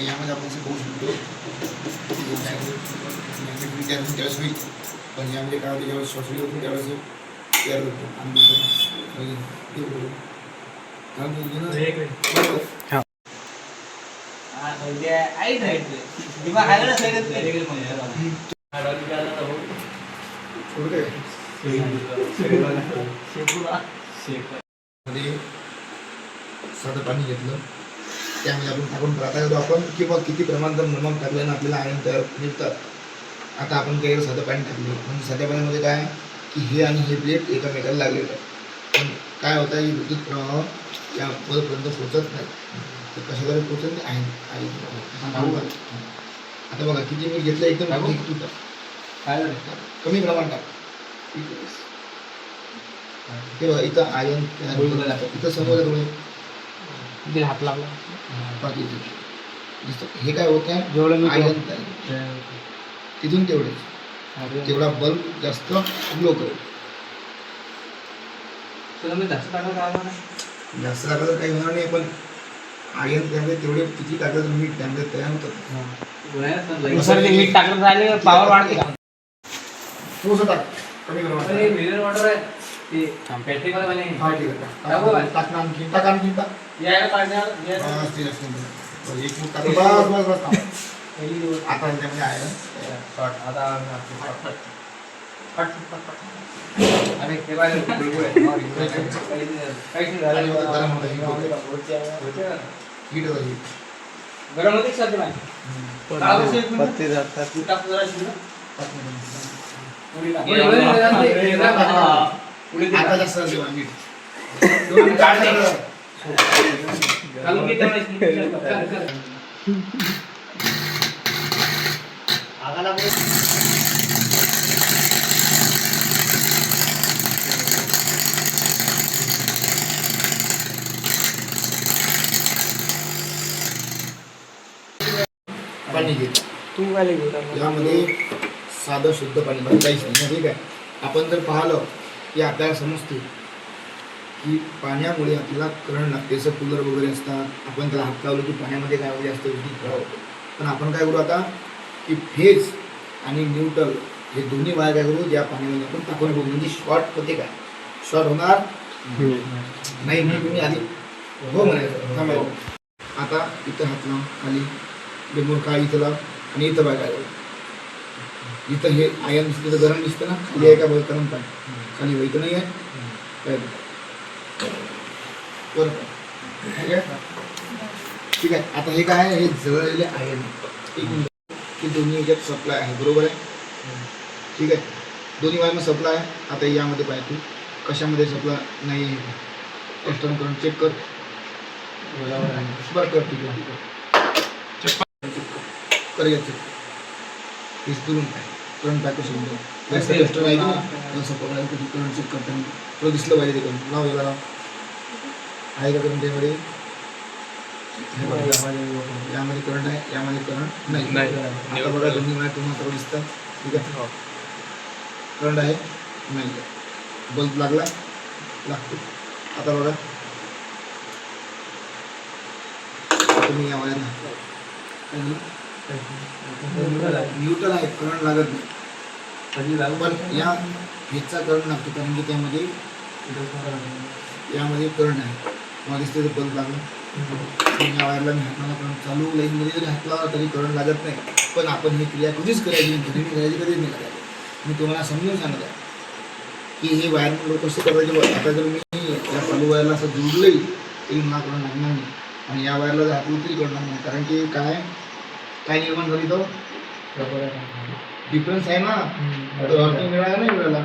यामध्ये आपण असं बघू शकतो त्यावेळेस होईल, पण यामध्ये काय होतं ज्यावेळेस शॉर्ट होतो त्यावेळेस तयार होतो आणि साधं पाणी घेतलं त्यामध्ये आपण टाकून राहता आपण किंवा किती प्रमाणात नमक टाकल्यानं आपल्याला आयन तयार निघतात. आता आपण काही साधं पाणी टाकलं म्हणजे साध्या पाण्यामध्ये काय की हे आणि हे प्लेट एकामेकाला लागलेलं आहे, पण काय होतं आहे विद्युत प्रवाह या पदपर्यंत पोहोचत नाही. तर कशाद्वारे पोहोचत नाही आहे. आता बघा किती मी घेतलं एकदम कमी प्रमाण टाक तेव्हा इथं आयन इथं समोर थोडे हात लागला बाकी हे काय होत आहे जेवढं आयन तिथून तेवढा बल्ब जास्त ग्लो करेल. जास्त टाकलं तर काही होणार नाही, पण आयन त्यामध्ये तेवढे किती टाकलं तर मीठ त्यामध्ये तयार होतं. मीठ टाकलं झाले पावर वाढते का थोडंसं टाक कमी मिनरल वॉटर आहे ते पॅट्रिक वाला बने. हां ठीक आहे टाक आणखी यायला पाण्यात एक मूठ टाक बस आता त्यामध्ये आयन शॉर्ट आता अरे ते बाहेर बुलबुल आहे काही झालं गरम होते सर पत्ते जातात आता जास्त मीठ पाणी घे यामध्ये साधं शुद्ध पाणी काहीच नाही. ठीक आहे, आपण जर पाहिलं की आपल्याला समजते की पाण्यामुळे आपल्याला करंट लागते. जसं कूलर वगैरे असतात आपण त्याला हात लावलं की पाण्यामध्ये काय वगैरे असतं विद्युत प्रवाह होतो. पण आपण काय करू आता की फेज आणि न्यूट्रल हे दोन्ही वायर काय करू या पाण्यामध्ये आपण टाकून बघू म्हणजे शॉर्ट होते काय शॉर्ट होणार नाही म्हणून तुम्ही आधी हो म्हणायचं थांबायचं. आता इथं हात लाव खाली लिंबून काय इथं लाव आणि इथं बघायला इथं हे आयन दिसतं तर गरम दिसतं ना खाली आहे का बघ गरम पाणी खाली व्हायचं नाही आहे काय बरं ठीक आहे. आता हे काय आहे हे जळलेले आयन की दोन्ही ह्याच्यात सप्लाय आहे बरोबर आहे. ठीक आहे, दोन्ही वायरनं सप्लाय आहे. आता यामध्ये पाहिजे तू कशामध्ये सप्लाय नाही आहे एक्सटर्नल करंट चेक कर बरं कर ठीक आहे कर याचं दुरून काय करंट पॅक कसं म्हणतो जास्त एक्स्ट्रा आहे की सप्लाय कधी करंट चेक करताना तुला दिसलं पाहिजे ते करून लाव याला लाव आहे का करंट यामध्ये यामध्ये करंट आहे यामध्ये करंट नाही. आता बघा दोन्ही मला तुम्हाला दिसतं ठीक आहे करंट आहे नाही बल्ब लागला लागतो. आता बघा तुम्ही या वायर न्यूट्रल आहे करंट लागत नाही पण या ह्याचा करंट लागतो कारण की त्यामध्ये यामध्ये करंट आहे मला दिसते बल्ब लागला या वायरला मी हाताला करंट चालू लाईनमध्ये जरी हात लावला तरी करंट लागत नाही. पण आपण ही क्रिया कधीच करायची कधीच नाही करायची. मी तुम्हाला समजून सांगत आहे की हे वायर लोक कसे करायचे. आता जर मी या चालू वायरला असं जोडलंही तरी मला करंट लागणार नाही आणि या वायरला जर हात तरी करंट लागणार कारण की काय निर्माण झाली तो डिफरन्स आहे ना. मिळाला नाही मिळाला.